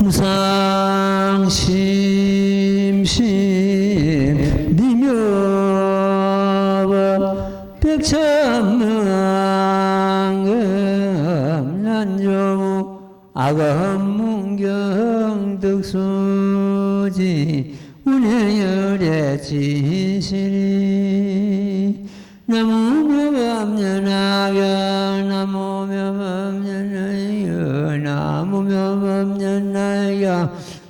무상심심 미묘법 백천만금 난조무 아검문경 득수지 운행열의 진실이 나무묘법년하경 나무묘법년하경 나무묘법년하경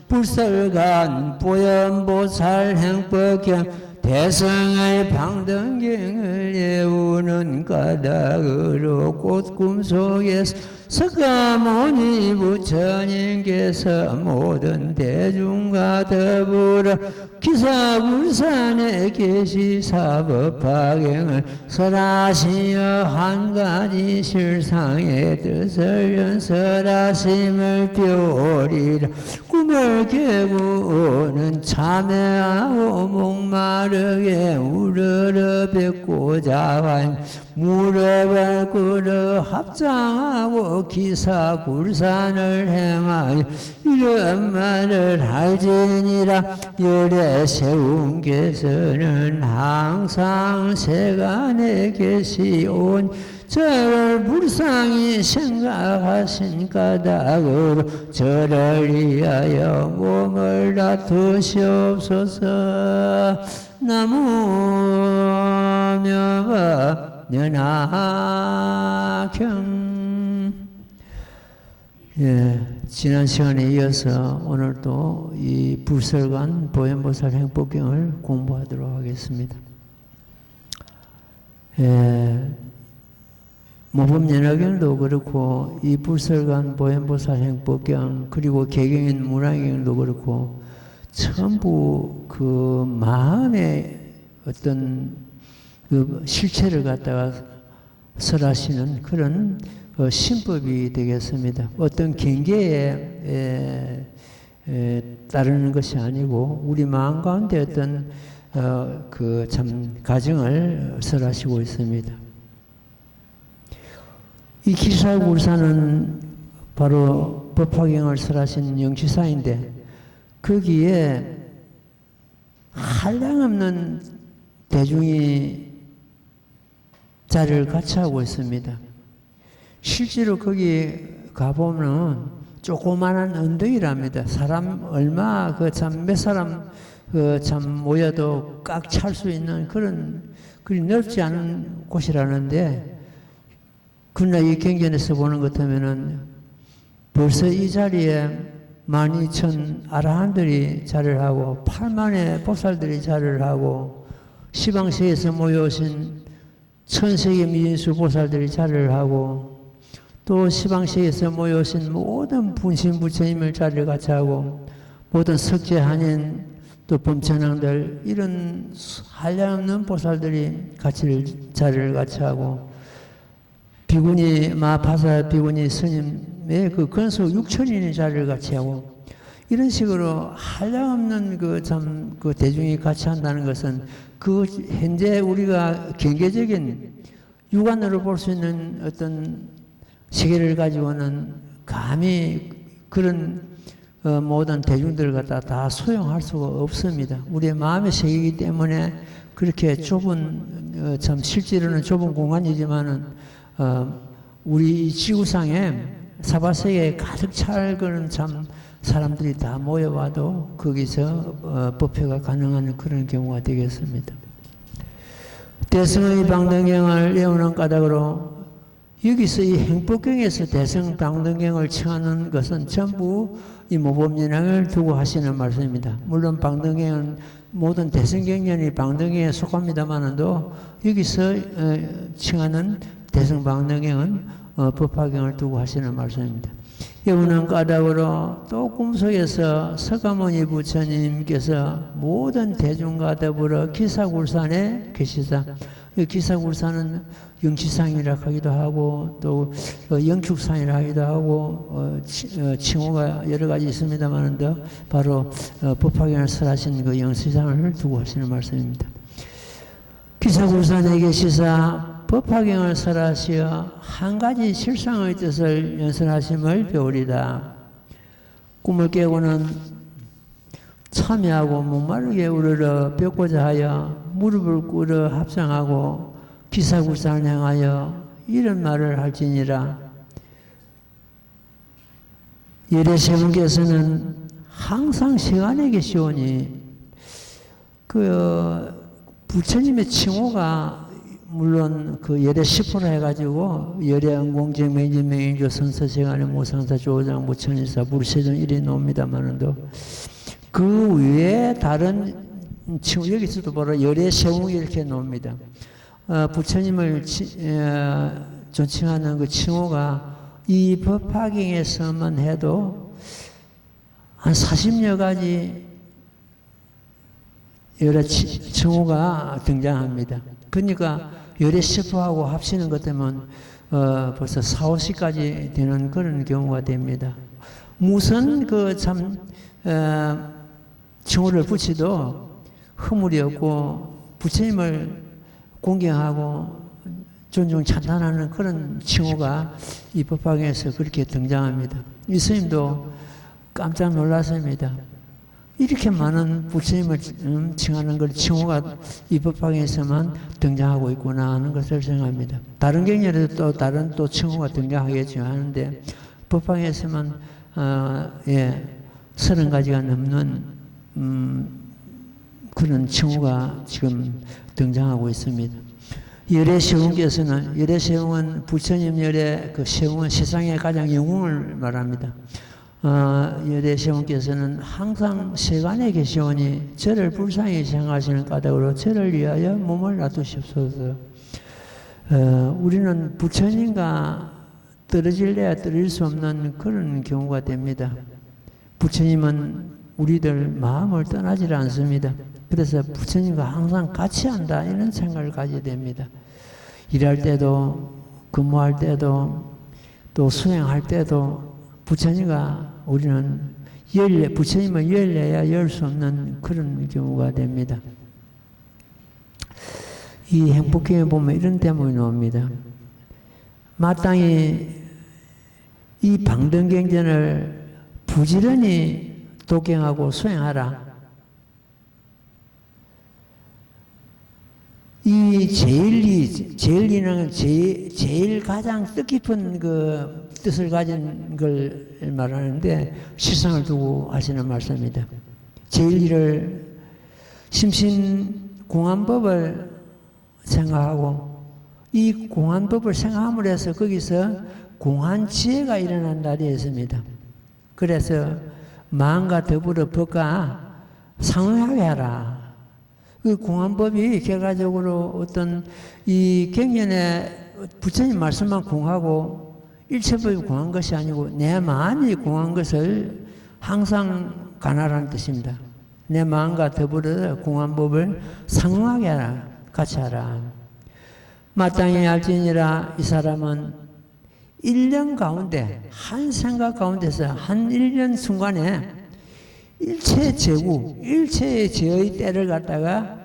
불설간 보현보살 행법경 대성의 방등경을 예우는 까닭으로 꽃 꿈속에서 석가모니 부처님께서 모든 대중과 더불어 기사불산에 계시 사법화경을 설하시어 한 가지 실상의 뜻을 연설하심을 비오리라. 꿈을 깨고는 참회하고 목마르게 우러러 뵙고자 무릎을 꿇어 합장하고 기사굴산을 행하여 이런 말을 할지니라. 열에 세운께서는 항상 세간에 계시온 저를 불쌍히 생각하신 까닭으로 저를 위하여 몸을 다투시옵소서. 나무묘법 연하경. 지난 시간에 이어서 오늘도 이 불설관 보현보살 행법경을 공부하도록 하겠습니다. 모범연화경도 그렇고 이 불설관 보현보살 행법경 그리고 개경인 문화경도 그렇고 전부 그 마음의 어떤 그 실체를 갖다가 설하시는 그런 신법이 되겠습니다. 어떤 경계에 따르는 것이 아니고 우리 마음 가운데 어떤 그 참 가정을 설하시고 있습니다. 이 기사굴사는 바로 법화경을 설하신 영치사인데 거기에 한량없는 대중이 자리를 같이 하고 있습니다. 실제로 거기 가보면 조그마한 언덕이랍니다. 사람 얼마 몇 사람 모여도 꽉 찰 수 있는 그리 넓지 않은 곳이라는데 그러나 이 경전에서 보는 것 같으면은 벌써 이 자리에 12,000 아라한들이 자리를 하고 8만의 보살들이 자리를 하고 시방세에서 모여오신 천세계 미진수 보살들이 자리를 하고 또 시방세에서 모여오신 모든 분신부처님을 자리를 같이 하고 모든 석재 한인 또 범천왕들 이런 한량없는 보살들이 자리를 같이 하고 비구니 마파사 비구니 스님의 그 근속 6천인의 자리를 같이 하고 이런 식으로 한량없는 그 대중이 같이 한다는 것은 그 현재 우리가 경계적인 육안으로 볼 수 있는 어떤 세계를 가지고는 감히 그런 모든 대중들을 갖다 다 소용할 수가 없습니다. 우리의 마음의 세계이기 때문에 그렇게 좁은 참 실제로는 좁은 공간이지만은 우리 지구상에 사바세계에 가득 찰 그런 참 사람들이 다 모여와도 거기서 법회가 가능한 그런 경우가 되겠습니다. 대성의 방등경을 외우는 까닭으로 여기서 이 행법경에서 대성 방등경을 청하는 것은 전부 이 모범연향을 두고 하시는 말씀입니다. 물론 방등경은 모든 대성경전이 방등경에 속합니다만도 여기서 청하는 대성 방등경은 법화경을 두고 하시는 말씀입니다. 여우는 까닭으로 또 꿈속에서 석가모니 부처님께서 모든 대중과 더불어 기사굴산에 계시다. 기사굴산은 영치상이라 하기도 하고 또 영축상이라 하기도 하고 칭호가 여러 가지 있습니다만도 바로 법화경을 설하신 그 영치상을 두고 하시는 말씀입니다. 기사굴산에 계시사 법화경을 설하시어 한 가지 실상의 뜻을 연설하심을 배우리다. 꿈을 깨고는 참여하고 목마르게 우러러 벽고자 하여 무릎을 꿇어 합장하고 기사굴산을 행하여 이런 말을 할지니라. 열애세분께서는 항상 시간에 계시오니 부처님의 칭호가 물론 열애 10% 해가지고 열애 응공제 매진명인조 선서세간의 모상사 조장 무천일사 불세종 이래 나옵니다만은도 그 외에 다른 칭호 여기서도 바로 열애 세웅 이렇게 나옵니다. 부처님을 존칭하는 그 칭호가 이 법화경에서만 해도 한 40여 가지 여러 칭호가 등장합니다. 그러니까 열애 10%하고 합치는 것 때문에 벌써 4, 50까지 되는 그런 경우가 됩니다. 무슨 칭호를 붙이도 허물이 없고 부처님을 공경하고 존중 찬탄하는 그런 칭호가 이 법화경에서 그렇게 등장합니다. 이 스님도 깜짝 놀랐습니다. 이렇게 많은 부처님을 칭하는 걸 칭호가 이 법화경에서만 등장하고 있구나 하는 것을 생각합니다. 다른 경전에도 또 다른 또 칭호가 등장하겠죠 하는데 법화경에서만 30가지가 넘는 그런 칭호가 지금 등장하고 있습니다. 열애세웅께서는 열애세웅은 부처님 열애 그 세웅은 세상의 가장 영웅을 말합니다. 열애세웅께서는 항상 세간에 계시오니 저를 불쌍히 생각하시는 까닭으로 저를 위하여 몸을 놔두시옵소서. 우리는 부처님과 떨어질래야 떨어질 수 없는 그런 경우가 됩니다. 부처님은 우리들 마음을 떠나질 않습니다. 그래서 부처님과 항상 같이 한다 이런 생각을 가지게 됩니다. 일할 때도 근무할 때도 또 수행할 때도 부처님과 우리는 부처님을 열려야 열 수 없는 그런 경우가 됩니다. 이 행복경에 보면 이런 대목이 나옵니다. 마땅히 이 방등경전을 부지런히 독경하고 수행하라. 이 제일리는 제일 가장 뜻깊은 그 뜻을 가진 걸 말하는데 실상을 두고 하시는 말씀입니다. 제일리를 심신공안법을 생각하고 이 공안법을 생각함으로 해서 거기서 공안지혜가 일어난다 되어 있습니다. 그래서 마음과 더불어 법과 상응하게 하라. 그 공안법이 결과적으로 어떤 이 경전에 부처님 말씀만 공하고 일체법이 공한 것이 아니고 내 마음이 공한 것을 항상 관할하는 뜻입니다. 내 마음과 더불어 공안법을 상응하게 하라. 같이 하라. 마땅히 알지니라. 이 사람은 1년 가운데 한 생각 가운데서 한 1년 순간에 일체의 제구, 일체의 제의 때를 갖다가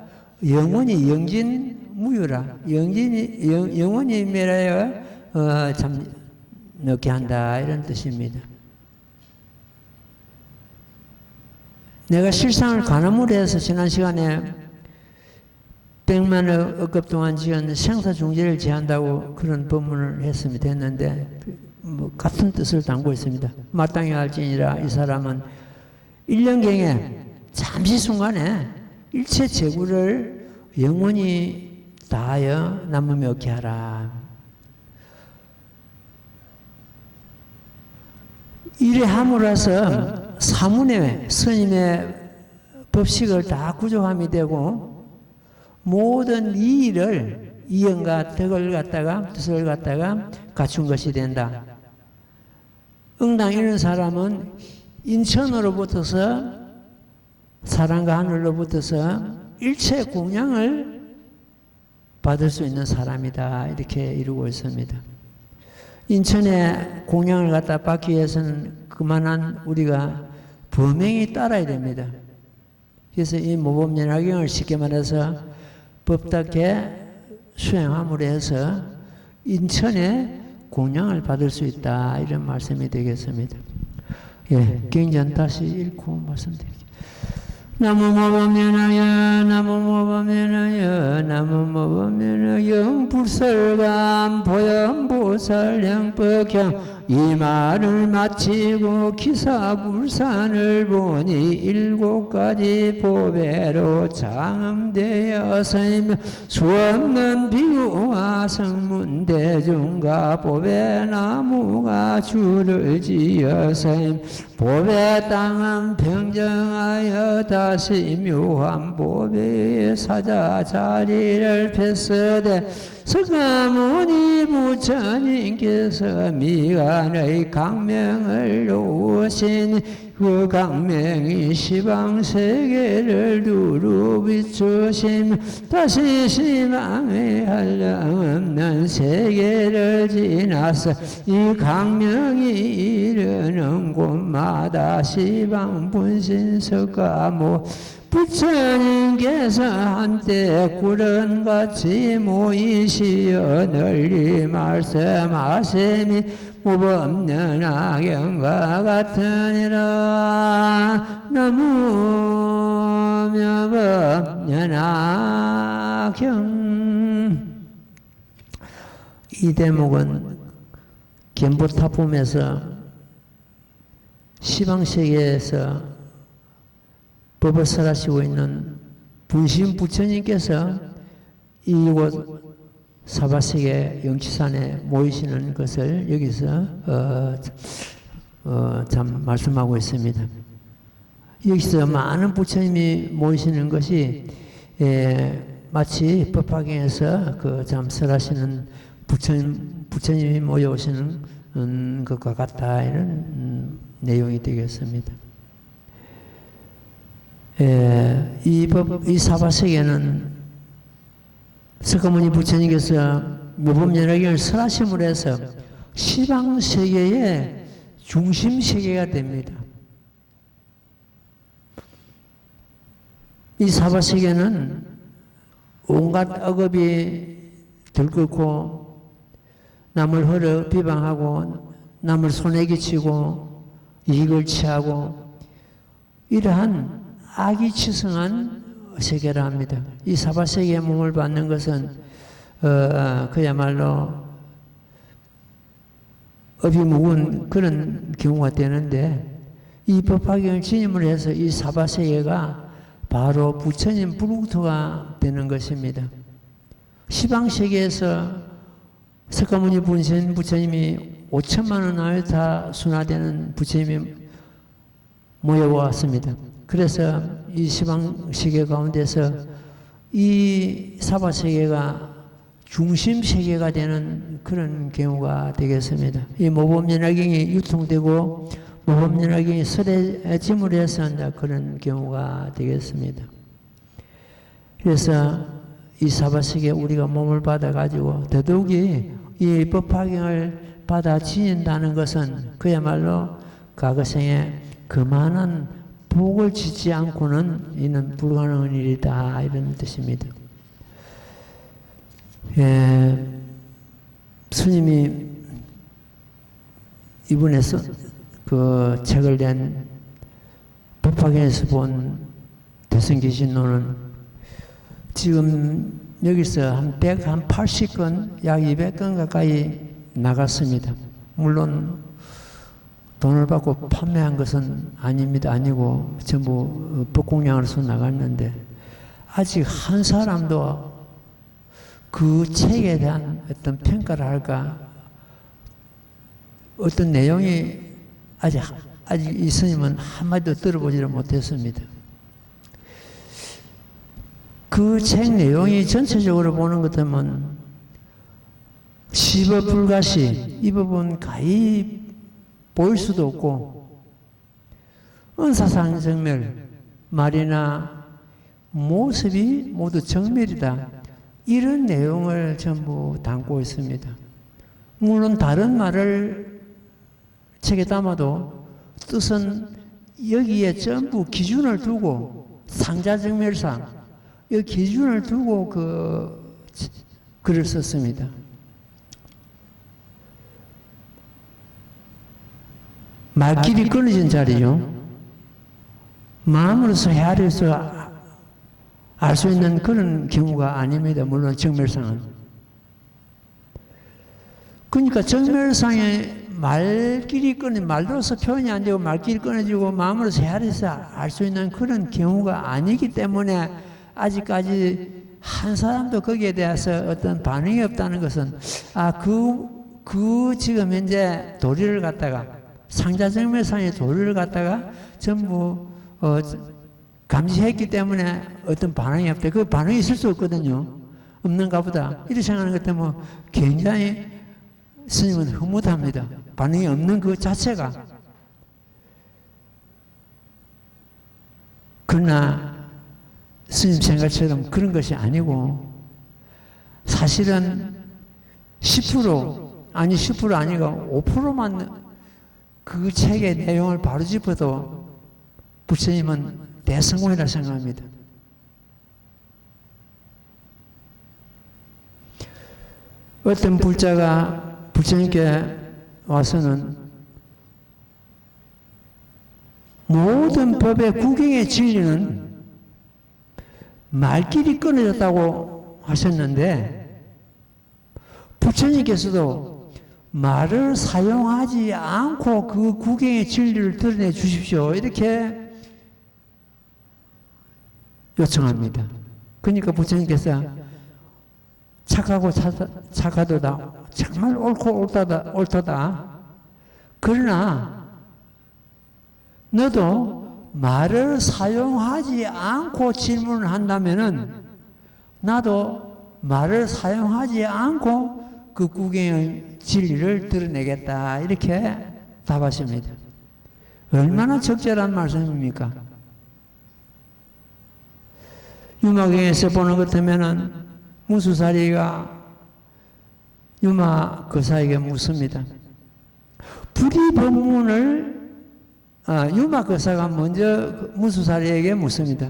영원히 영진무유라. 영원히 멸하여 참 넣게 한다 이런 뜻입니다. 내가 실상을 관함으로 해서 지난 시간에 100만의 억급 동안 지은 생사중재를 제한다고 그런 법문을 했는데 같은 뜻을 담고 있습니다. 마땅히 알지니라. 이 사람은 1년경에 잠시 순간에 일체 재구를 영원히 다하여 남음이 없게 하라. 이래 함으로써 사문의 스님의 법식을 다 구조함이 되고 모든 이 일을 이연과 덕을 갖다가 뜻을 갖다가 갖춘 것이 된다. 응당 이런 사람은 인천으로부터서 사람과 하늘로부터서 일체 공양을 받을 수 있는 사람이다 이렇게 이루고 있습니다. 인천에 공양을 갖다 받기 위해서는 그만한 우리가 범행이 따라야 됩니다. 그래서 이 모범연화경을 쉽게 말해서 법답게 수행함으로 해서 인천에 공양을 받을 수 있다 이런 말씀이 되겠습니다. 예, 경전 다시 읽고 말씀드릴게요. 나무모범면하여 나무모범면하여 나무모범면하여 영불설감 보현보살영법경 이 말을 마치고 기사불산을 보니 7가지 보배로 장엄되어서이며 수없는 비유와 성문대중과 보배나무가 줄을 지어서이며 보배 땅은 평정하여 다시 묘한 보배의 사자 자리를 폈으되 석가모니 부처님께서 미간의 강명을 놓으시니 그 강명이 시방세계를 두루 비추시며 다시 시방의 한량없는 세계를 지나서 이 강명이 이르는 곳마다 시방분신 석가모 부처님께서 한때 구름같이 모이시어 널리 말씀하시니 무법는 악영과 같으니라. 나무묘법년 악영. 이 대목은 견보타품에서 시방세계에서 법을 설하시고 있는 분신 부처님께서 이곳 사바세계 영치산에 모이시는 것을 여기서 참 말씀하고 있습니다. 여기서 많은 부처님이 모이시는 것이 마치 법화경에서 그 참 설하시는 부처님이 모여오시는 것과 같다 이런 내용이 되겠습니다. 이 사바세계는 석가모니 부처님께서 묘법연화경을 설하심으로 해서 시방세계의 중심세계가 됩니다. 이 사바세계는 온갖 억압이 들끓고 남을 허러 비방하고 남을 손에 끼치고 이익을 취하고 이러한 악이 치성한 세계라 합니다. 이 사바세계에 몸을 받는 것은 그야말로 업이 묵은 그런 경우가 되는데 이 법화경을 진입을 해서 이 사바세계가 바로 부처님 불국토가 되는 것입니다. 시방세계에서 석가모니 분신 부처님이 5천만 원 안에 다 순화되는 부처님이 모여왔습니다. 그래서 이 시방세계 가운데서 이 사바세계가 중심세계가 되는 그런 경우가 되겠습니다. 이 모범연화경이 유통되고 모범연화경이 설해짐으로 해서 그런 경우가 되겠습니다. 그래서 이 사바세계에 우리가 몸을 받아가지고 더더욱이 이 법화경을 받아 지닌다는 것은 그야말로 과거생에 그만한 복을 짓지 않고는 이는 불가능한 일이다 이런 뜻입니다. 스님이 이번에 그 책을 낸 법화경에서 본 대승기신론은 지금 여기서 한 80건, 약 200건 가까이 나갔습니다. 물론 돈을 받고 판매한 것은 아니고 전부 법공량으로서 나갔는데 아직 한 사람도 그 책에 대한 어떤 평가를 할까 어떤 내용이 아직 이 스님은 한마디도 들어보지를 못했습니다. 그 책 내용이 전체적으로 보는 것 같으면 시법불가시 이 법은 가히 보일 수도 없고 은사상정멸 말이나 모습이 모두 정멸이다 이런 내용을 전부 담고 있습니다. 물론 다른 말을 책에 담아도 뜻은 여기에 전부 기준을 두고 상자정멸상 이 기준을 두고 글을 썼습니다. 말길이 끊어진 자리죠. 마음으로서 헤아려서 알 수 있는 그런 경우가 아닙니다. 물론 정멸상은. 그러니까 정멸상에 말길이 말로서 표현이 안 되고 말길이 끊어지고 마음으로서 헤아려서 알 수 있는 그런 경우가 아니기 때문에 아직까지 한 사람도 거기에 대해서 어떤 반응이 없다는 것은 지금 현재 도리를 갖다가 상자정멸상의 도리를 갖다가 전부 감지했기 때문에 어떤 반응이 없다. 그 반응이 있을 수 없거든요. 없는가 보다. 이렇게 생각하는 것 때문에 굉장히 스님은 흐뭇합니다. 반응이 없는 그 자체가. 그러나 스님 생각처럼 그런 것이 아니고 사실은 10% 아니고 5%만 그 책의 내용을 바로 짚어도 부처님은 대성공이라 생각합니다. 어떤 불자가 부처님께 와서는 모든 법의 구경의 진리는 말길이 끊어졌다고 하셨는데 부처님께서도 말을 사용하지 않고 그 구경의 진리를 드러내 주십시오. 이렇게 요청합니다. 그러니까 부처님께서 착하고 착하도다. 정말 옳고 옳도다. 그러나 너도 말을 사용하지 않고 질문을 한다면은 나도 말을 사용하지 않고 그 구경의 진리를 드러내겠다. 이렇게 답하십니다. 얼마나 적절한 말씀입니까? 유마경에서 보는 것 같으면은 무수사리가 유마 거사에게 묻습니다. 불의법문을 유마 거사가 먼저 무수사리에게 묻습니다.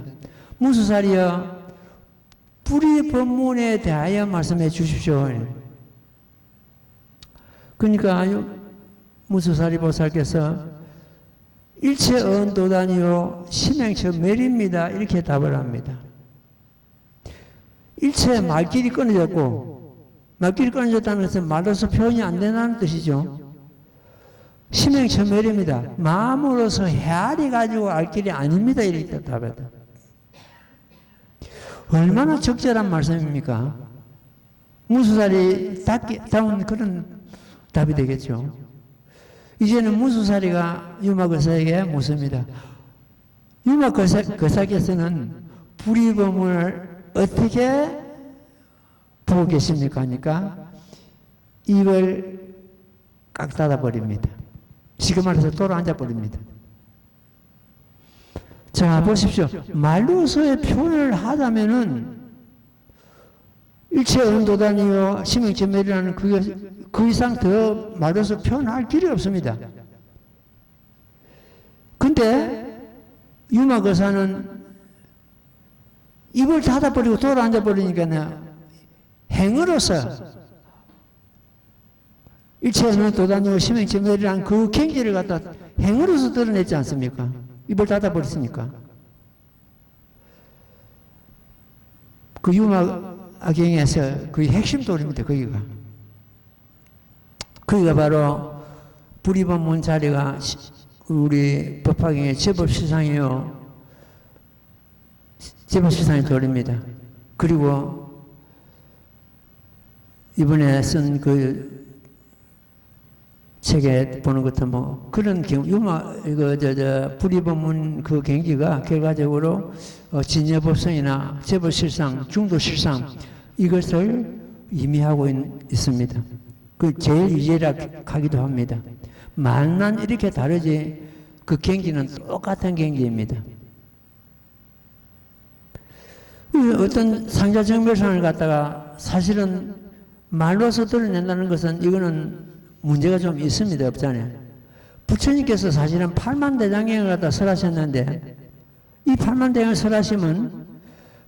무수사리여, 불의법문에 대하여 말씀해 주십시오. 그러니까 무수사리 보살께서 일체 언도단이요 심행처 멸입니다. 이렇게 답을 합니다. 일체 말길이 끊어졌고, 말길이 끊어졌다는 것은 말로서 표현이 안 된다는 뜻이죠. 심행처 멸입니다. 마음으로서 헤아리 가지고 알 길이 아닙니다. 이렇게 답했다. 얼마나 적절한 말씀입니까? 무수사리 다운 그런 답이 되겠죠. 이제는 무수사리가 유마거사에게 묻습니다. 유마거사께서는 불의법문을 어떻게 보고 계십니까? 하니까 입을 깍 닫아버립니다. 지금 말해서 돌아앉아 버립니다. 자, 보십시오. 말로서의 표현을 하자면은 일체 언도단이요 심행체멸이라는 그 이상 더 말로서 표현할 길이 없습니다. 근데 유마거사는 입을 닫아버리고 돌아앉아 버리니까 행으로서 일체 언도단이요 심행체멸이라는 그 경지를 갖다 행으로서 드러냈지 않습니까? 입을 닫아버렸으니까. 그 유마경에서 그 핵심 돌입니다. 거기가 바로 불의법문 자리가 우리 법화경의 제법시상이요. 제법시상의 돌입니다. 그리고 이번에 쓴 그 책에 보는 것도 뭐 그런 경우 불의법문 그 경지가 결과적으로 진여법성이나 제법실상, 중도실상 이것을 의미하고 있습니다. 그 제일 유일하기도 합니다. 말만 이렇게 다르지 그 경지는 똑같은 경지입니다. 어떤 상자정멸상을 갖다가 사실은 말로서 드러낸다는 것은 이거는 문제가 좀 있습니다. 없잖아요. 부처님께서 사실은 8만 대장경을 갖다 설하셨는데 이 8만 대장경을 설하시면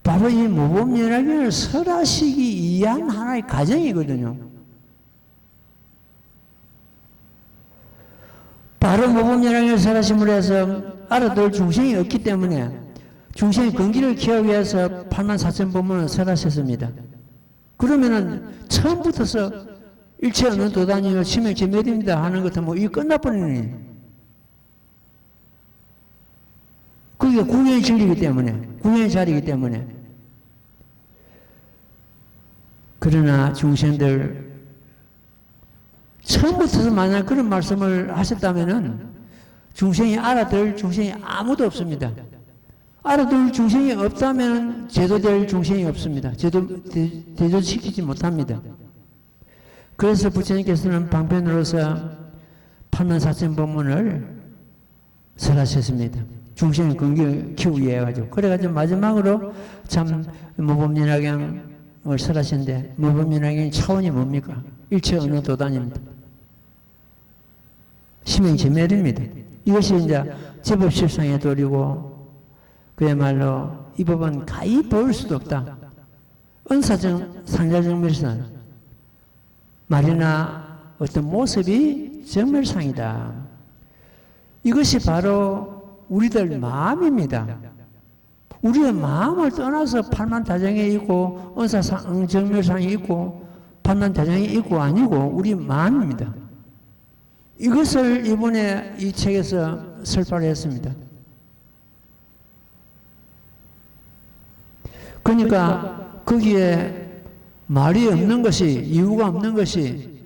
바로 이 모범연화경을 설하시기 위한 하나의 과정이거든요. 바로 모범연합을 설하심으로 해서 알아둘 중생이 없기 때문에 중생의 근기를 키우기 위해서 84,000법문을 설하셨습니다. 그러면은 처음부터서 일체 어느 도단이요 치명지멸입니다 하는 것은 뭐 이게 끝나버리니 그게 구현의 진리이기 때문에 구현의 자리이기 때문에. 그러나 중생들 처음부터 만약 그런 말씀을 하셨다면은 중생이 알아들 중생이 아무도 없습니다. 알아들 중생이 없다면 제도될 중생이 없습니다. 대조시키지 못합니다. 그래서 부처님께서는 방편으로서 84,000법문을 설하셨습니다. 중생의 근기를 키우기 위해 가지고. 그래가지고 마지막으로 참 모범연학경을 설하셨는데 모범연학경의 차원이 뭡니까? 일체 어느 도단입니다. 심행지멸입니다. 이것이 이제 제법실상의 도리고 그야말로 이 법은 가히 보일 수도 없다. 은사정 상자정멸상 말이나 어떤 모습이 정멸상이다. 이것이 바로 우리들 마음입니다. 우리의 마음을 떠나서 팔만다정에 있고 은사상 정멸상이 있고 판단대장이 있고 아니고 우리 마음입니다. 이것을 이번에 이 책에서 설파를 했습니다. 그러니까 거기에 말이 없는 것이 이유가 없는 것이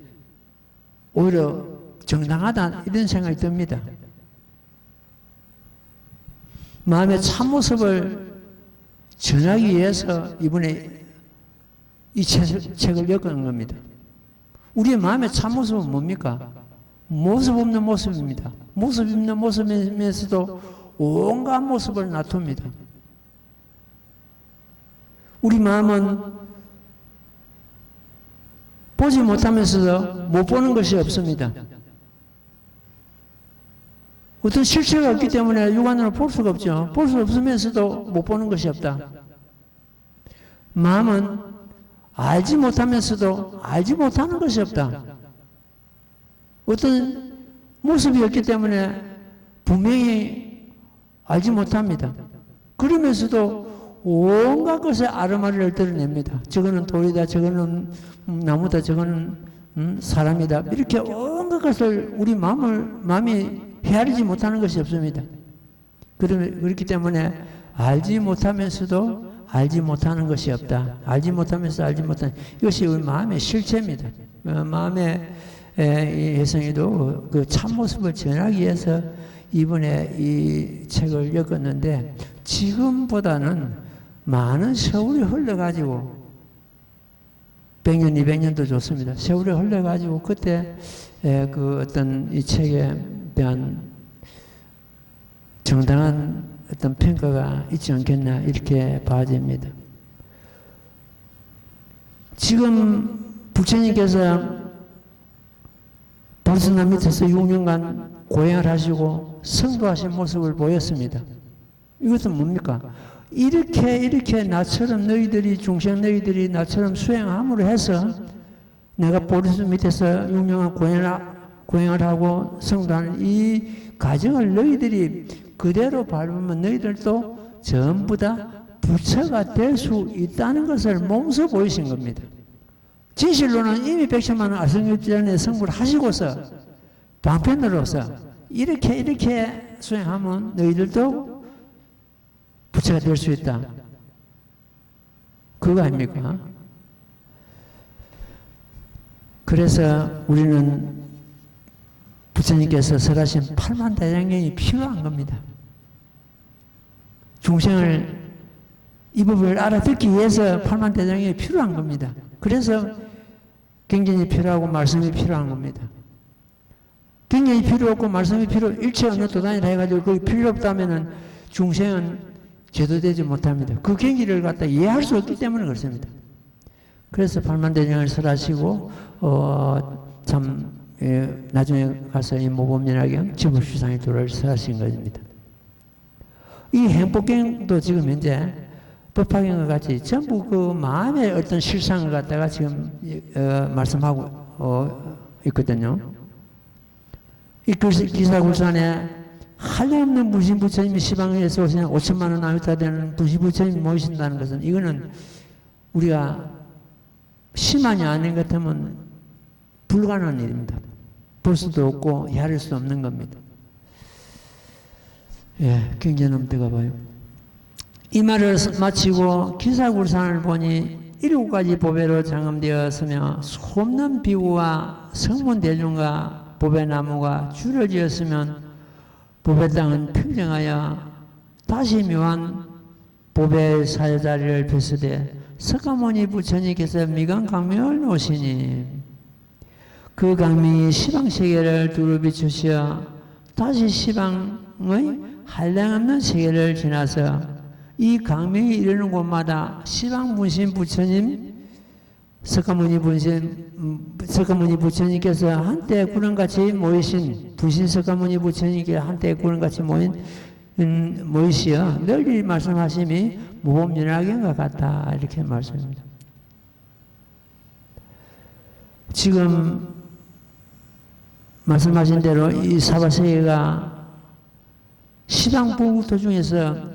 오히려 정당하다 이런 생각이 듭니다. 마음의 참모습을 전하기 위해서 이번에 이 책을 엮은 겁니다. 우리의 마음의 참모습은 뭡니까? 모습 없는 모습입니다. 모습 없는 모습이면서도 온갖 모습을 나눕니다. 우리 마음은 보지 못하면서도 못 보는 것이 없습니다. 어떤 실체가 없기 때문에 육안으로 볼 수가 없죠. 볼 수 없으면서도 못 보는 것이 없다. 마음은 알지 못하면서도 알지 못하는 것이 없다. 어떤 모습이 없기 때문에 분명히 알지 못합니다. 그러면서도 온갖 것에 아르마리를 드러냅니다. 저거는 돌이다, 저거는 나무다, 저거는 사람이다. 이렇게 온갖 것을 우리 마음이 헤아리지 못하는 것이 없습니다. 그렇기 때문에 알지 못하면서도 알지 못하는 것이 없다. 알지 못하면서 알지 못하는 이것이 우리 마음의 실체입니다. 마음의 혜성이도 그 참모습을 전하기 위해서 이번에 이 책을 엮었는데 지금보다는 많은 세월이 흘러가지고 100년, 200년도 좋습니다. 세월이 흘러가지고 그때 그 어떤 이 책에 대한 정당한 어떤 평가가 있지 않겠나 이렇게 봐집니다. 지금 부처님께서 벌스남 밑에서 6년간 고행을 하시고 성도하신 모습을 보였습니다. 이것은 뭡니까? 이렇게 나처럼 너희들이 중생 너희들이 나처럼 수행함으로 해서 내가 보리수 밑에서 6년간 고행을 하고 성도하는 이 과정을 너희들이 그대로 밟으면 너희들도 전부 다 부처가 될 수 있다는 것을 몸소 보이신 겁니다. 진실로는 이미 100천만 원 아성일전에 성불을 하시고서 방편으로서 이렇게 수행하면 너희들도 부처가 될 수 있다. 그거 아닙니까? 그래서 우리는 부처님께서 설하신 8만 대장경이 필요한 겁니다. 중생을 이 법을 알아듣기 위해서 8만 대장경이 필요한 겁니다. 그래서 경전이 필요하고 말씀이 필요한 겁니다. 경전이 필요 없고 말씀이 필요 일체 어느 도단이라 해가지고 그게 필요 없다면은 중생은 제도되지 못합니다. 그 경기를 갖다 이해할 수 없기 때문에 그렇습니다. 그래서 8만 대장을 설하시고 나중에 가서 이 모범연화경 지불수상의 도를 설하신 것입니다. 이 행복경도 지금 현재 법화경과 같이 전부 그 마음의 어떤 실상을 갖다가 지금 말씀하고 있거든요. 이 기사굴산에 한량없는 무신부처님이 시방에서 오시는 5천만 원 아미타 되는 무신부처님이 모이신다는 것은 이거는 우리가 심한이 아닌 것 같으면 불가능한 일입니다. 볼 수도 없고 헤아릴 수 없는 겁니다. 예, 굉장히 넘어가 봐요. 이 말을 마치고 기사굴산을 보니 7가지 보배로 장엄되었으며 수없는 비구와 성문대중과 보배나무가 줄을 지었으면 보배 땅은 평정하여 다시 묘한 보배 사자리를 펼치되 석가모니 부처님께서 미강 강명을 놓으시니 그 강명이 시방세계를 두루 비추시어 다시 시방의 한량없는 세계를 지나서 이 강명이 이르는 곳마다 시방문신 부처님 석가모니 부처님께서 한때 구름같이 모이신 부신 석가모니 부처님께 한때 구름같이 모이시어 널리 말씀하심이 모범연화경과 같다 이렇게 말씀합니다. 지금 말씀하신 대로 이 사바세계가 시방부국토 중에서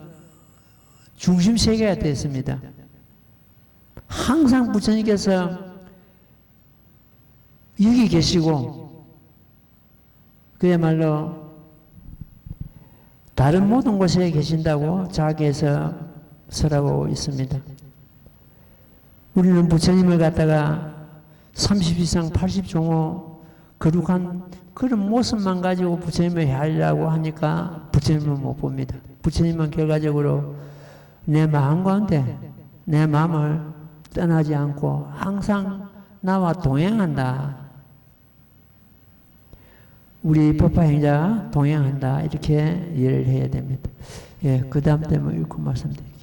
중심세계가 되었습니다. 항상 부처님께서 여기 계시고 그야말로 다른 모든 곳에 계신다고 자기에서 설하고 있습니다. 우리는 부처님을 갖다가 30 이상 80종호 거룩한 그런 모습만 가지고 부처님을 헤아리려고 하니까 부처님은 못 봅니다. 부처님은 결과적으로 내 마음 가운데 내 마음을 떠나지 않고 항상 나와 동행한다. 우리 법화행자가 동행한다. 이렇게 이해를 해야 됩니다. 예, 그 다음 때문에 읽고 말씀드릴게요.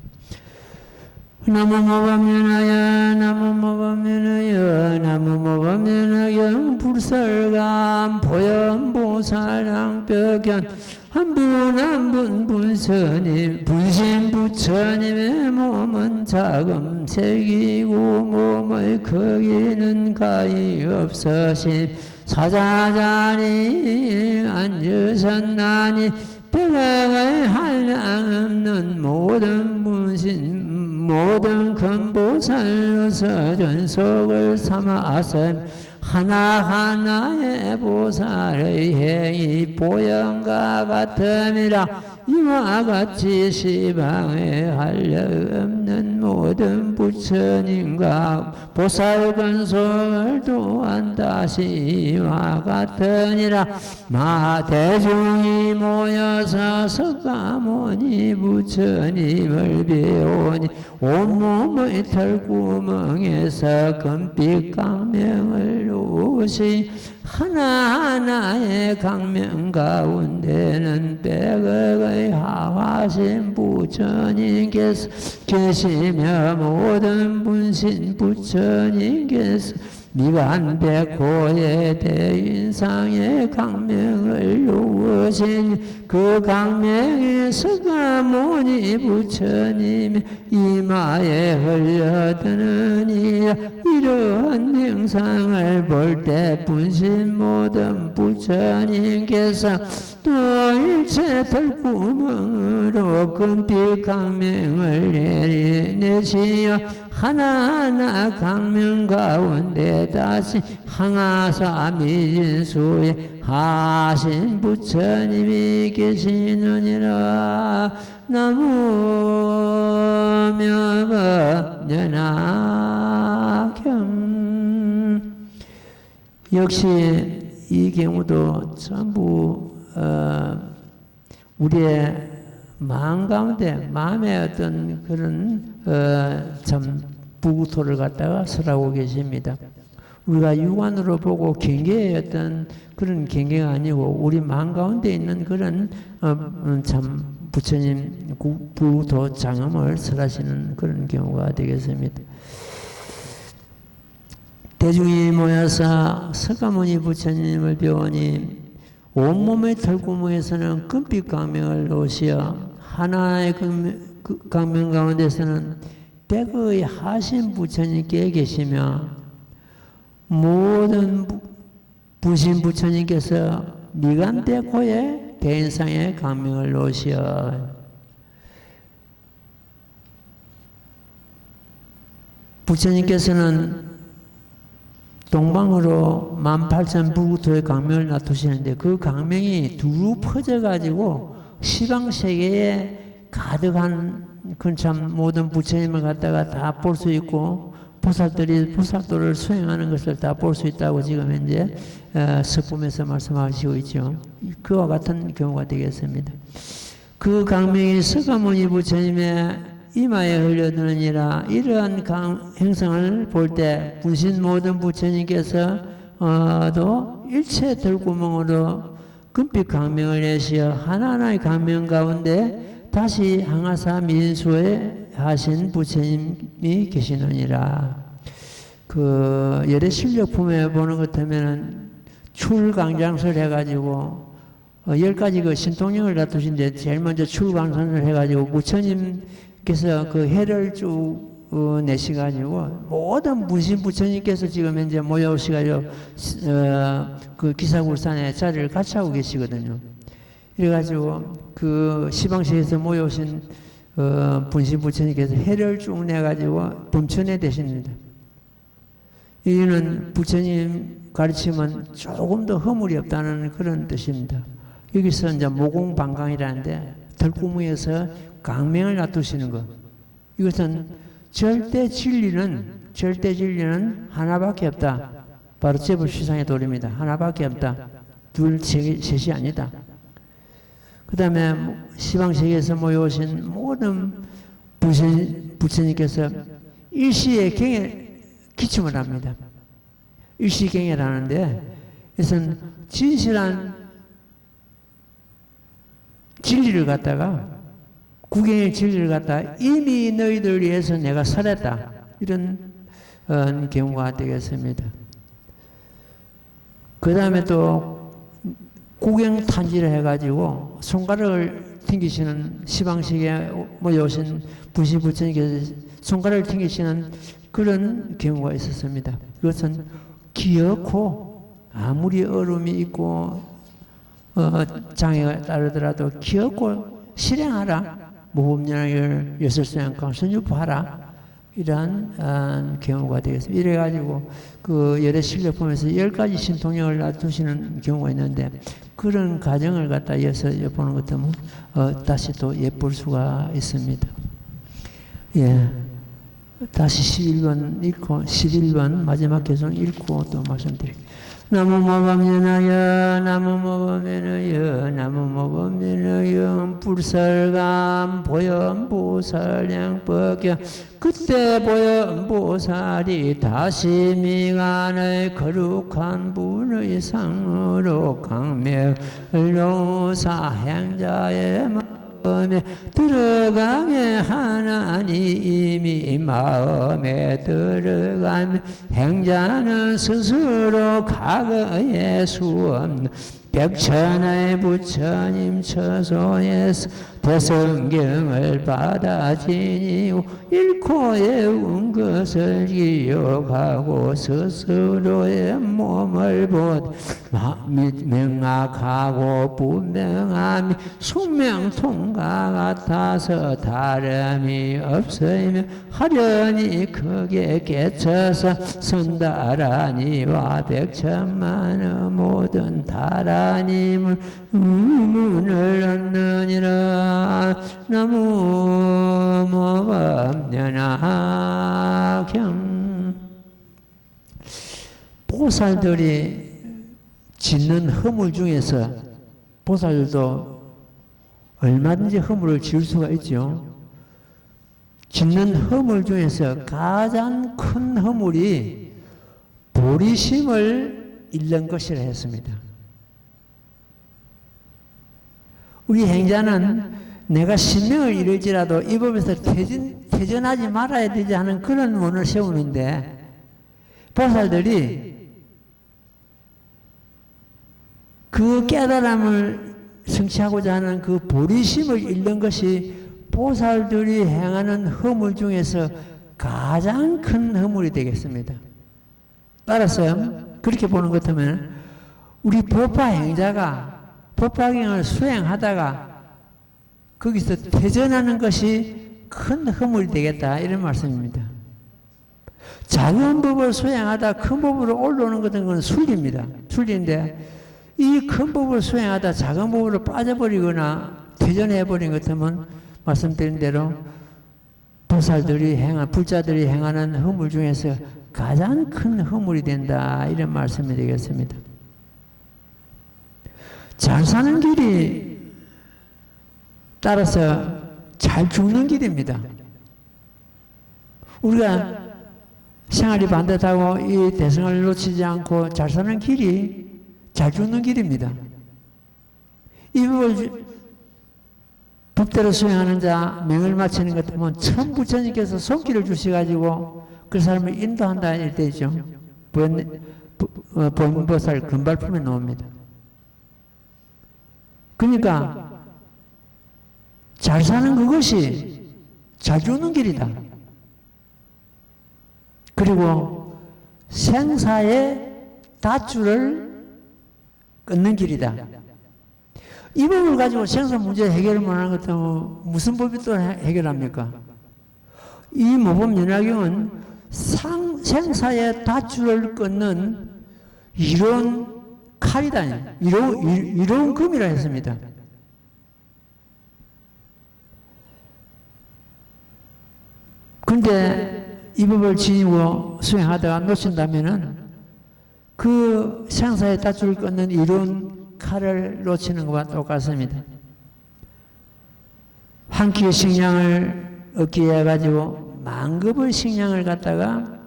나무모범면하여 나무모범면하여 나무모범면하여 불설감 보현보살랑벽견 한 분 분스님 분신부처님의 몸은 자금색이고 몸의 크기는 가히 없으신 사자자리 앉으셨나니 백악의 한량없는 모든 분신 모든 큰보살로서 전속을 삼아서 하나하나의 보살의 행위 보영과 같음이라 이와 같이 시방에 한량없는 모든 부처님과 보살 근속을 또한 다시 이와 같으니라. 마대중이 모여서 석가모니 부처님을 배우니 온몸의 털구멍에서 금빛 강명을 놓으시 하나하나의 강명 가운데는 백억의 하화신 부처님께서 계시며 모든 분신 부처님께서 미반백호의 대인상의 강명을 놓으신 그 강명이 석가모니 부처님의 이마에 흘러드느니라. 이러한 명상을 볼 때 분신 모든 부처님께서 또 일체 털구멍으로 금빛 강명을 내리내시어 하나하나 강명 가운데 다시 항아사 미진수에 하신 부처님이 계시느니라. 나무묘법연화경. 역시 이 경우도 전부 우리의 마음 가운데 마음의 어떤 그런 참 부구토를 갖다가 설하고 계십니다. 우리가 육안으로 보고 경계의 어떤 그런 경계가 아니고 우리 마음 가운데 있는 그런 참 부처님 부구토 장엄을 설하시는 그런 경우가 되겠습니다. 대중이 모여서 석가모니 부처님을 배우니 온몸의 털구멍에서는 금빛 강명을 놓으시어 하나의 강명 가운데서는 백의 하신 부처님께 계시며 모든 부신 부처님께서 니간데코의 개인상의 강명을 놓으시어. 부처님께서는 동방으로 18,000불국토의 강명을 놔두시는데 그 강명이 두루 퍼져가지고 시방세계에 가득한 그 참 모든 부처님을 갖다가 다 볼 수 있고 보살들이 보살도를 수행하는 것을 다 볼 수 있다고 지금 현재 석품에서 말씀하시고 있죠. 그와 같은 경우가 되겠습니다. 그 강명이 서가모니 부처님의 이마에 흘려드느니라. 이러한 행성을 볼 때 분신 모든 부처님께서도 일체 들구멍으로 금빛 강명을 내시어 하나하나의 강명 가운데 다시 항아사 민수에 하신 부처님이 계시느니라. 그 열애실력품에 보는 것 하면은 출강장설 해가지고 10가지 그 신통령을 다투신데 제일 먼저 출강장설 해가지고 부처님께서 그 해를 쭉 내시가지고 모든 분신 부처님께서 지금 현재 모여오시가지고 그 기사굴산에 자리를 같이 하고 계시거든요. 이래가지고 그 시방시에서 모여오신 분신 부처님께서 해를 쭉 내가지고 범천에 되십니다. 이는 부처님 가르침은 조금 더 허물이 없다는 그런 뜻입니다. 여기서 이제 모공방강이라는데 덜구멍에서 강명을 놔두시는 것. 이것은 절대 진리는 하나밖에 없다. 바로 제불시상의 도리입니다. 하나밖에 없다. 둘, 셋이 아니다. 그 다음에 시방세계에서 모여오신 모든 부처님께서 일시에 경에 기침을 합니다. 일시경애를 하는데 이것은 진실한 진리를 갖다가 구경의 진리를 갖다가 이미 너희들 위해서 내가 설했다. 이런 경우가 되겠습니다. 그 다음에 또 구경 탄지를 해가지고 손가락을 튕기시는 시방식에 모여오신 부처님께서 손가락을 튕기시는 그런 경우가 있었습니다. 그것은 기어코 아무리 어려움이 있고 장애가 따르더라도 기어코 실행하라. 모범연을 여설수양강 선유파하라. 이러한 경우가 되겠습니다. 이래가지고 그 열애실력품에서 10가지 신통령을 놔두시는 경우가 있는데 그런 과정을 갖다 이어서 보는 것 때문에 다시 또 엿볼 수가 있습니다. 예. 다시 11번 읽고 11번 마지막 개성 읽고 또 말씀드릴게요. 나무모범연하여 나무모범연하여 나무모범연하여 불설감 보현보살양법경 그때 보현보살이 다시 미간의 거룩한 분의 상으로 강명을 놓사 행자의 마음에 들어가며 하나님이 마음에 들어가며 행자는 스스로 과거의 수없는 백천의 부처님 처소에서 대성경을 받아 지니고 잃고 외운 것을 기억하고 스스로의 몸을 보되 명확하고 분명함이 숙명통과 같아서 다름이 없으며 하려니 크게 깨쳐서 선다라니와 백천만의 모든 다라님을 의문을 얻느니라. 나무모범연하경 보살들이 짓는 허물 중에서 보살들도 얼마든지 허물을 지을 수가 있죠. 짓는 허물 중에서 가장 큰 허물이 보리심을 잃는 것이라 했습니다. 우리 행자는 내가 신명을 잃을지라도 이 법에서 퇴전하지 말아야 되지 하는 그런 원을 세우는데 보살들이 그 깨달음을 성취하고자 하는 그 보리심을 잃는 것이 보살들이 행하는 허물 중에서 가장 큰 허물이 되겠습니다. 따라서 그렇게 보는 것 같으면 우리 법화 행자가 법화경을 수행하다가 거기서 퇴전하는 것이 큰 허물이 되겠다 이런 말씀입니다. 작은 법을 수행하다 큰 법으로 올라오는 것은 순리입니다. 순리인데 이 큰 법을 수행하다 작은 법으로 빠져버리거나 퇴전해버린 것 같으면 말씀드린 대로 보살들이 불자들이 행하는 허물 중에서 가장 큰 허물이 된다 이런 말씀이 되겠습니다. 잘 사는 길이 따라서 잘 죽는 길입니다. 우리가 생활이 반듯하고 이 대승을 놓치지 않고 잘 사는 길이 잘 죽는 길입니다. 이 법을 법대로 수행하는 자, 명을 마치는 것 보면 참 부처님께서 손길을 주셔가지고 그 사람을 인도한다 일 때죠. 보현보살 금발품에 나옵니다. 그러니까 잘 사는 그것이 잘 죽는 길이다. 그리고 생사의 닷줄을 끊는 길이다. 이 법을 가지고 생사 문제 해결을 못하는 것 같으면 무슨 법이 또 해결합니까? 이 모범연화경은 생사의 닷줄을 끊는 이로운 칼이다. 이로운 금이라 했습니다. 그런데 이 법을 지니고 수행하다가 놓친다면은 그 생사의 닷줄을 끊는 이로운 칼을 놓치는 것과 똑같습니다. 한 끼의 식량을 얻기 위해 가지고 만급의 식량을 갖다가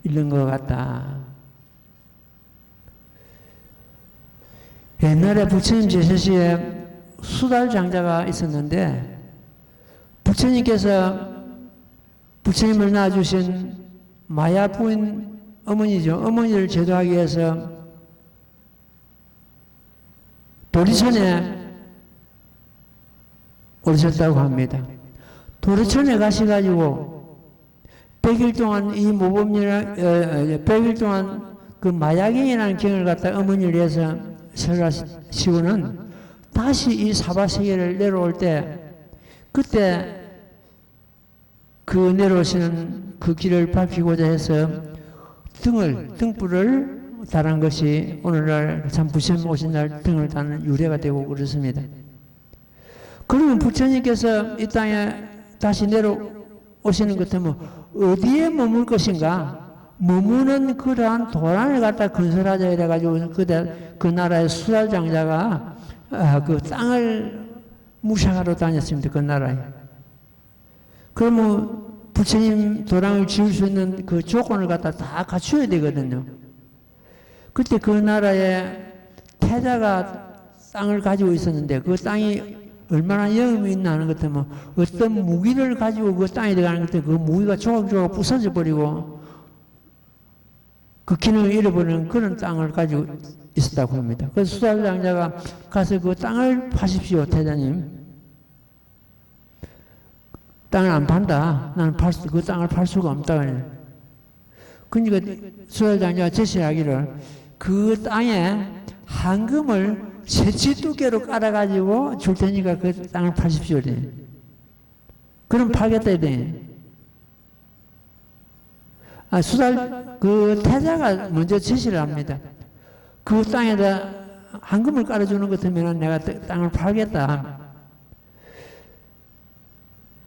잃는 것 같다. 옛날에 부처님 제세시에 수달 장자가 있었는데 부처님께서 부처님을 낳아주신 마야 부인 어머니죠. 어머니를 제도하기 위해서 도리천에 오르셨다고 합니다. 도리천에 가셔가지고 100일 동안 이 모범이나 100일 동안 그 마야경이라는 경을 갖다 어머니를 위해서 설하시고는 다시 이 사바세계를 내려올 때 그때 그 내려오시는 그 길을 밟히고자 해서 등불을 달한 것이 오늘날 참 부처님 오신 날 등을 다는 유래가 되고 그렇습니다. 그러면 부처님께서 이 땅에 다시 내려오시는 것 같으면 어디에 머물 것인가? 머무는 그러한 도란을 갖다 건설하자 이래가지고 그 나라의 수달장자가 그 땅을 무시하러 다녔습니다. 그 나라에. 그러면 부처님 도랑을 지을 수 있는 그 조건을 갖다 다 갖춰야 되거든요. 그때 그 나라에 태자가 땅을 가지고 있었는데 그 땅이 얼마나 영음이 있나 하는 것 같으면 어떤 무기를 가지고 그 땅에 들어가는 것 같으면 그 무기가 조각조각 부서져 버리고 그 기능을 잃어버리는 그런 땅을 가지고 있었다고 합니다. 그래서 수달장자가 가서 그 땅을 파십시오, 태자님. 땅을 안 판다. 나는 그 땅을 팔 수가 없다. 그러니까 수달장자가 제시하기를 그 땅에 황금을 새치 두께로 깔아가지고 줄 테니까 그 땅을 파십시오. 그럼 팔겠다. 그 태자가 먼저 제시를 합니다. 그 땅에다 황금을 깔아주는 것 같으면 내가 땅을 팔겠다.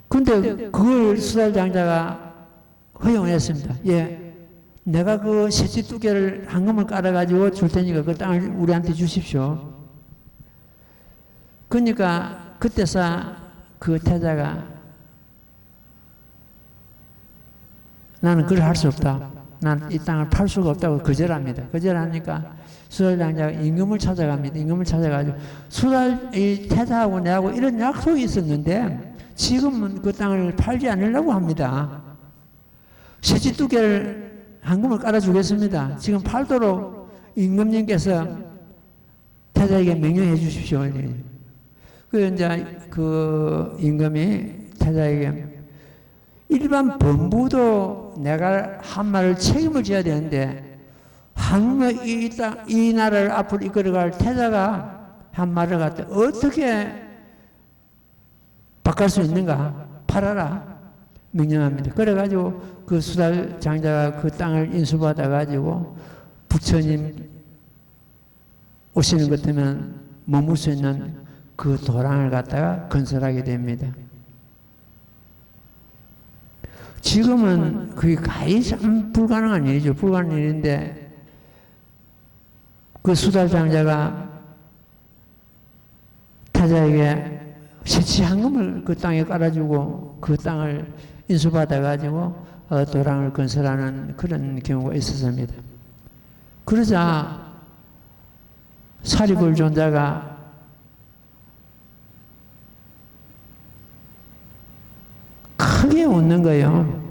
근데 그걸 수달장자가 허용을 했습니다. 예, 내가 그 새치 두께를 황금을 깔아가지고 줄 테니까 그 땅을 우리한테 주십시오. 그러니까 그때서 그 태자가 나는 그걸 할 수 없다. 난 이 땅을 팔 수가 없다고 거절합니다. 거절하니까 수달장자가 임금을 찾아갑니다. 임금을 찾아가지고 이 태자하고 내하고 이런 약속이 있었는데 지금은 그 땅을 팔지 않으려고 합니다. 새치 두께를 황금을 깔아주겠습니다. 지금 팔도록 임금님께서 태자에게 명령해 주십시오. 그 이제 그 임금이 태자에게 일반 범부도 내가 한 말을 책임을 져야 되는데 이 나라를 앞으로 이끌어갈 태자가 한 말을 갖다 어떻게 바꿀 수 있는가? 팔아라. 명령합니다. 그래가지고 그 수달 장자가 그 땅을 인수받아가지고 부처님 오시는 것 때문에 머물 수 있는 그 도랑을 갖다가 건설하게 됩니다. 지금은 그게 거의 참 불가능한 일이죠. 불가능한 일인데 그 수달 장자가 타자에게 세치한금을 그 땅에 깔아주고 그 땅을 인수받아가지고 도랑을 건설하는 그런 경우가 있었습니다. 그러자 사리불 존자가 크게 웃는 거예요.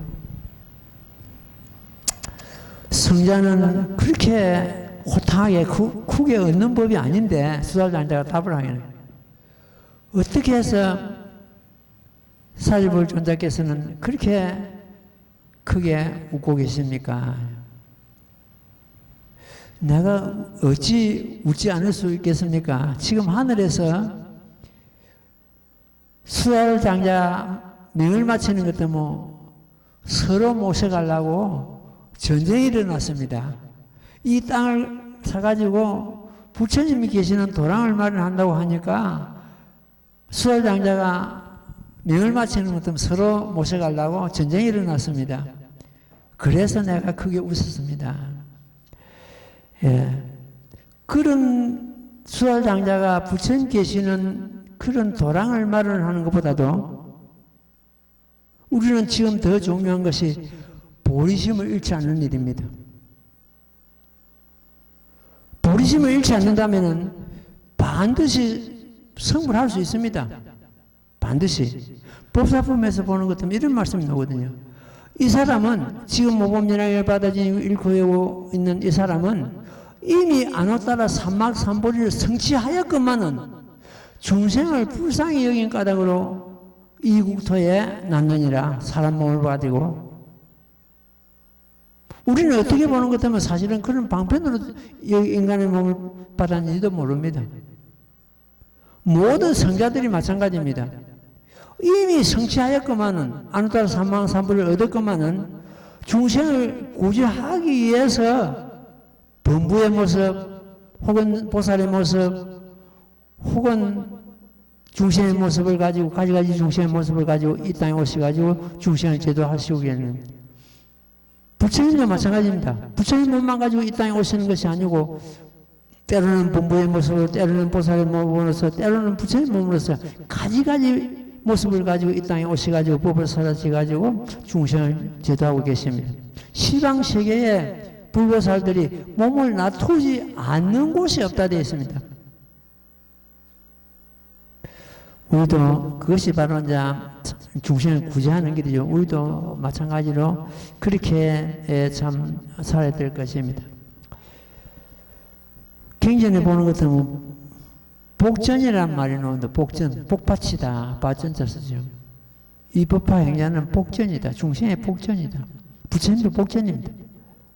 성자는 그렇게 호탕하게 크게 웃는 법이 아닌데 수달장자가 답을 하기는 어떻게 해서 사리불 존자께서는 그렇게 크게 웃고 계십니까? 내가 어찌 웃지 않을 수 있겠습니까? 지금 하늘에서 수달장자 명을 마치는 것 때문에 서로 모셔가려고 전쟁이 일어났습니다. 이 땅을 사가지고 부처님이 계시는 도랑을 마련한다고 하니까 수달장자가 명을 마치는 것 때문에 서로 모셔가려고 전쟁이 일어났습니다. 그래서 내가 크게 웃었습니다. 예. 그런 수달장자가 부처님 계시는 그런 도랑을 마련하는 것보다도 우리는 지금 더 중요한 것이 보리심을 잃지 않는 일입니다. 보리심을 잃지 않는다면 반드시 성불할 수 있습니다. 반드시. 법사품에서 보는 것 때문에 이런 말씀이 나오거든요. 이 사람은 지금 모범연락을 받아지고 잃고 외우고 있는 이 사람은 이미 안호 따라 삼막삼보리를 성취하였건만은 중생을 불쌍히 여긴 까닭으로 이 국토에 났느니라. 사람 몸을 가지고 우리는 어떻게 보는 것 때문에 사실은 그런 방편으로 인간의 몸을 받았는지도 모릅니다. 모든 성자들이 마찬가지입니다. 이미 성취하였건만은 안호 따라 삼막삼보리를 얻었건만은 중생을 구제하기 위해서 범부의 모습 혹은 보살의 모습 혹은 중생의 모습을 가지고 가지가지 중생의 모습을 가지고 이 땅에 오셔가지고 중생을 제도하시기 위해는 부처님도 마찬가지입니다. 부처님 몸만 가지고 이 땅에 오시는 것이 아니고 때로는 범부의 모습으로 때로는 보살의 몸으로서 때로는 부처님 몸으로서 가지가지 모습을 가지고 이 땅에 오셔가지고 법을 사라지가지고 중생을 제도하고 계십니다. 시방세계에 불보살들이 몸을 놔두지 않는 곳이 없다 되어 있습니다. 우리도 그것이 바로 이제 중생을 구제하는 길이죠. 우리도 마찬가지로 그렇게 참 살아야 될 것입니다. 경전에 보는 것은 복전이란 말이 나오는데 복전, 복받치다, 받전자 쓰죠. 이 법화 행자는 복전이다. 중생의 복전이다. 부처님도 복전입니다.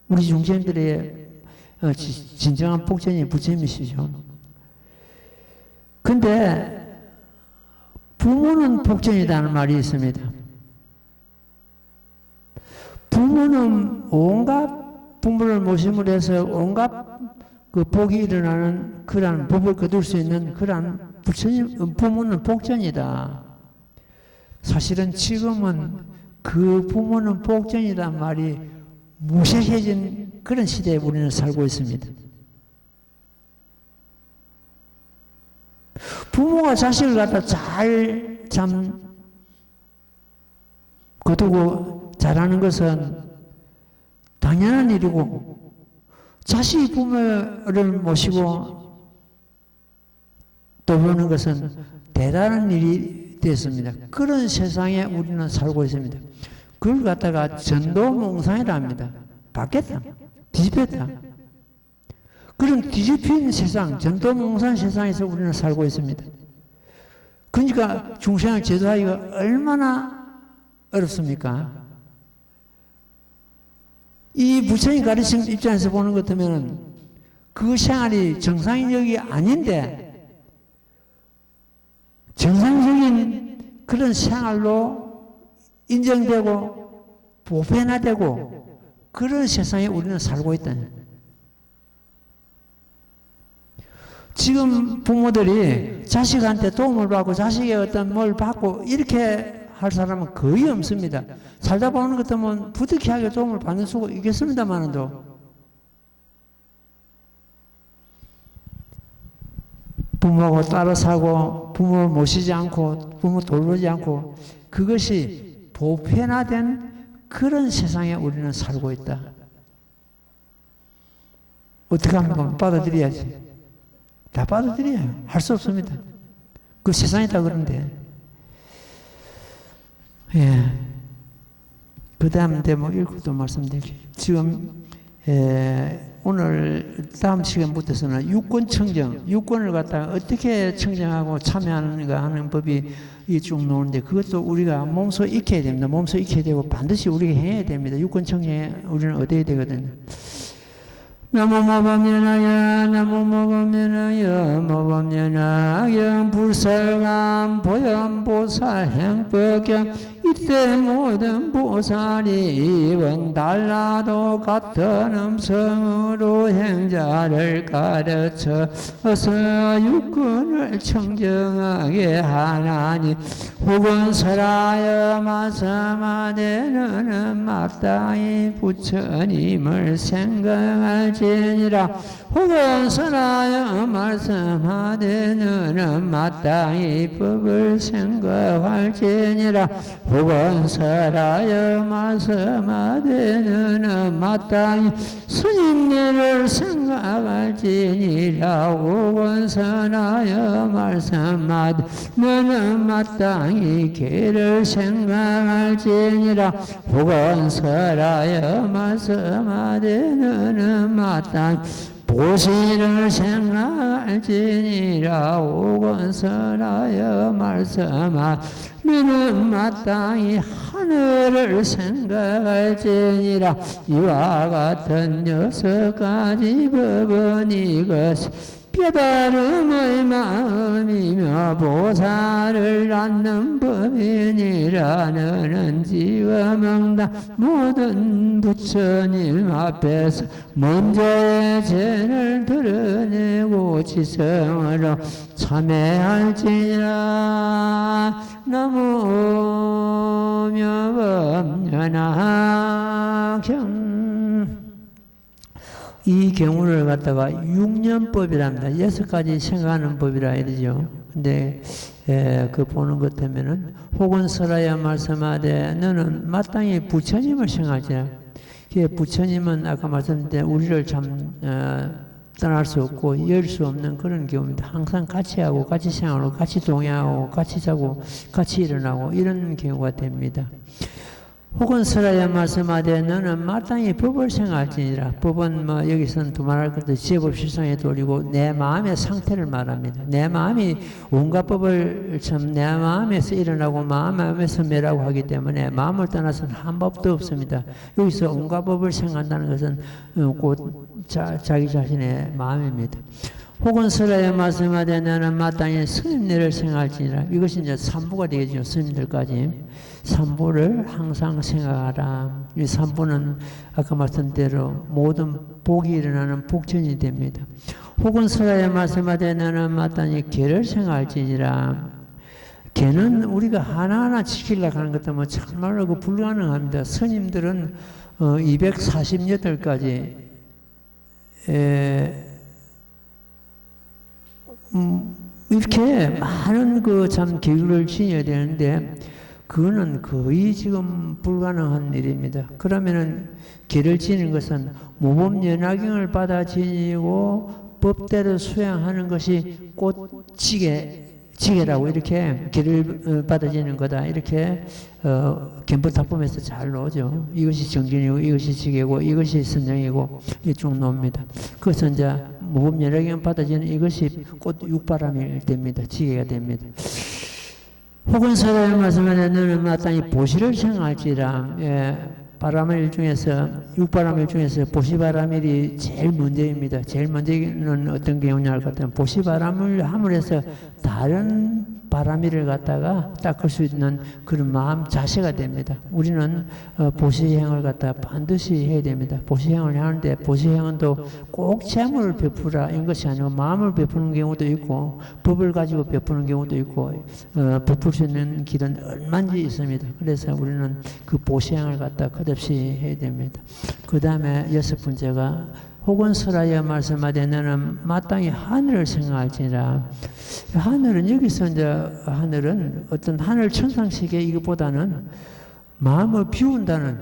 우리 중생들의 진정한 복전이 부처님이시죠. 근데 부모는 복전이라는 말이 있습니다. 부모는 온갖 부모를 모심으로 해서 온갖 그 복이 일어나는 그러한 법을 거둘 수 있는 그러한 부처님, 부모는 복전이다. 사실은 지금은 그 부모는 복전이란 말이 무색해진 그런 시대에 우리는 살고 있습니다. 부모가 자식을 갖다 잘 거두고 잘하는 것은 당연한 일이고 자식이 부모를 모시고 돌보는 것은 대단한 일이 되었습니다. 그런 세상에 우리는 살고 있습니다. 그걸 갖다가 전도몽상이라 합니다. 바뀌었다. 뒤집혔다. 그런 뒤집힌 세상, 전도몽상 세상에서 우리는 살고 있습니다. 그러니까 중생을 제도하기가 얼마나 어렵습니까? 이 부처님 가르침 입장에서 보는 것 같으면 그 생활이 정상적이 아닌데 정상적인 그런 생활로 인정되고 보편화되고 그런 세상에 우리는 살고 있다. 지금 부모들이 자식한테 도움을 받고 자식의 어떤 뭘 받고 이렇게 할 사람은 거의 없습니다. 살다 보는 것 같으면 부득이하게 도움을 받는 수가 있겠습니다만도 부모하고 따라 사고 부모를 모시지 않고 부모 돌보지 않고 그것이 보편화된 그런 세상에 우리는 살고 있다. 어떻게 합니까? 받아들여야지. 다 받아들여요. 할 수 없습니다. 그 세상이 다 그런데. 예. 그 다음 대목 읽고 또 말씀드릴게요. 지금, 오늘 다음 시간부터서는 유권청정, 유권을 갖다가 어떻게 청정하고 참여하는가 하는 법이 쭉 나오는데 그것도 우리가 몸소 익혀야 됩니다. 몸소 익혀야 되고 반드시 우리가 해야 됩니다. 유권청정에 우리는 얻어야 되거든요. 나무모범연하여 나무모범연하여 모범연하여 불설감 보현보살 행법경 이때 모든 보살이 원 달라도 같은 음성으로 행자를 가르쳐 어서 육군을 청정하게 하나니 혹은 설하여 말씀하되는 마땅히 부처님을 생각할지니라 혹은 설하여 말씀하되는 마땅히 법을 생각할지니라 혹은 설하여 말씀하되는 마땅히 스님네를 생각할지니라 혹은 설하여 말씀하되는 마땅히 개를 생각할지니라 혹은 설하여 말씀하되는 마땅히 보시를 생각할지니라 혹은 설하여 말씀하면은 마땅히 하늘을 생각할지니라 이와 같은 6가지 법은 이것이 깨달음의 마음이며 보살을 낳는 법이니라 너는 지금응당 모든 부처님 앞에서 먼저의 죄를 드러내고 지성으로 참회할지니라 나무묘법연하경 이 경우를 갖다가 6년법이랍니다. 6가지 생각하는 법이라 이러죠. 근데 그 보는 것 때문에는 혹은 설하여 말씀하되 너는 마땅히 부처님을 생각하지라. 부처님은 아까 말씀드린 때 우리를 참 떠날 수 없고 열 수 없는 그런 경우입니다. 항상 같이 하고 같이 생활하고 같이 동행하고 같이 자고 같이 일어나고 이런 경우가 됩니다. 혹은 설하여 말씀하되 너는 마땅히 법을 생각할지니라. 법은 뭐 여기서는 두말할 것도 지혜법 실상에 돌리고 내 마음의 상태를 말합니다. 내 마음이 온갖 법을 참 내 마음에서 일어나고 마음에서 매라고 하기 때문에 마음을 떠나서는 한 법도 없습니다. 여기서 온갖 법을 생각한다는 것은 곧 자기 자신의 마음입니다. 혹은 설하여 말씀하되 너는 마땅히 스님네를 생각할지니라. 이것이 이제 3부가 되겠죠. 스님들까지. 3부를 항상 생각하라. 이 3부는 아까 말씀드린 대로 모든 복이 일어나는 복전이 됩니다. 혹은 설하여 말씀하되 너는 마땅히 계를 생각할지니라. 계는 우리가 하나하나 지키려고 하는 것 때문에 정말로 불가능합니다. 스님들은 248가지 이렇게 많은 참 계율을 지녀야 되는데 그거는 거의 지금 불가능한 일입니다. 그러면은 계를 지는 것은 모범연화경을 받아 지니고 법대로 수행하는 것이 곧 지게라고 이렇게 계를 받아 지는 거다. 이렇게 견법탁범에서 잘 나오죠. 이것이 정진이고 이것이 지게고 이것이 선정이고 쭉 나옵니다. 그것은 이제 모범연화경 받아 지는 이것이 곧 육바람이 됩니다. 지게가 됩니다. 혹은 설하여 말씀하되 너는 마땅히 보시를 생각할지라. 바람일 중에서 육바람일 중에서 보시바람일이 제일 먼저입니다. 제일 먼저는 어떤 경우냐 할 것 같으면 보시바람을 하물에서 다른 바람일을 갖다가 닦을 수 있는 그런 마음 자세가 됩니다. 우리는 보시행을 갖다 반드시 해야 됩니다. 보시행을 하는데 보시행은 또 꼭 재물을 베푸라 이런 것이 아니고 마음을 베푸는 경우도 있고 법을 가지고 베푸는 경우도 있고 베풀 수 있는 길은 얼마든지 있습니다. 그래서 우리는 그 보시행을 갖다 끝없이 해야 됩니다. 그 다음에 6번째가 혹은 설하여 말씀하되 너는 마땅히 하늘을 생각할지니라. 하늘은 여기서 이제 하늘은 어떤 하늘 천상시계 이것보다는 마음을 비운다는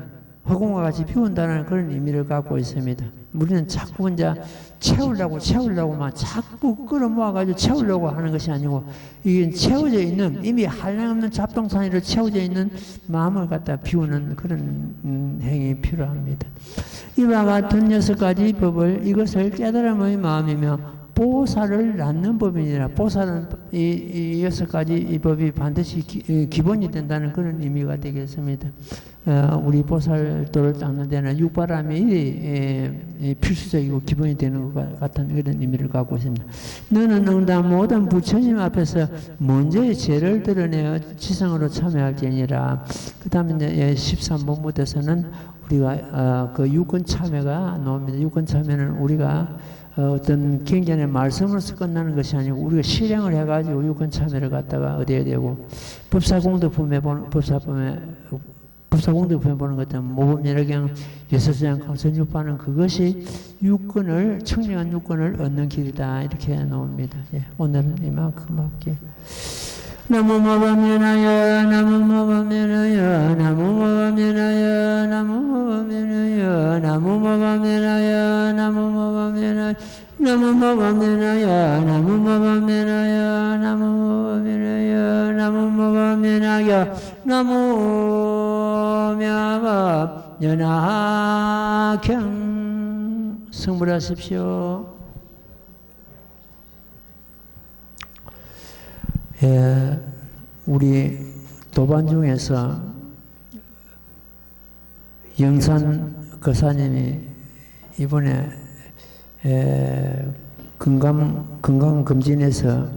허공과 같이 비운다는 그런 의미를 갖고 있습니다. 우리는 자꾸 이제 채우려고만 자꾸 끌어모아가지고 채우려고 하는 것이 아니고 이게 채워져 있는 이미 한량없는 잡동사니로 채워져 있는 마음을 갖다 비우는 그런 행위 필요합니다. 이와 같은 6가지 법을 이것을 깨달음의 마음이며 보살을 낳는 법이니라. 보살은 이 6가지 이 법이 반드시 기본이 된다는 그런 의미가 되겠습니다. 우리 보살도를 닦는 데는 육바람이 필수적이고 기본이 되는 것 같은 그런 의미를 갖고 있습니다. 너는 응답 모든 부처님 앞에서 먼저의 죄를 드러내어 지성으로 참여할지니라. 그 다음에 이제 13번부터서는 우리가 그 유권 참여가 나옵니다. 유권 참여는 우리가 어떤 경전의 말씀으로서 끝나는 것이 아니고 우리가 실행을 해가지고 유권 참여를 갖다가 얻어야 되고 법사공덕품에 보는 것은 모범연화경 예수수장 강선육파는 그것이 유권을 청량한 유권을 얻는 길이다 이렇게 나옵니다. 예, 오늘은 이만큼 할게요. 나무모범연하여 나무모범연하여 나무모범연하여 나무모범연하여 나무모범연하여 나무모범연하여 나무모범연하여 나무모범연하여 나무모범연하여 나무모범연하여 나무모범연하경 성불하십시오. 예, 우리 도반 중에서 영산 거사님이 이번에 건강검진에서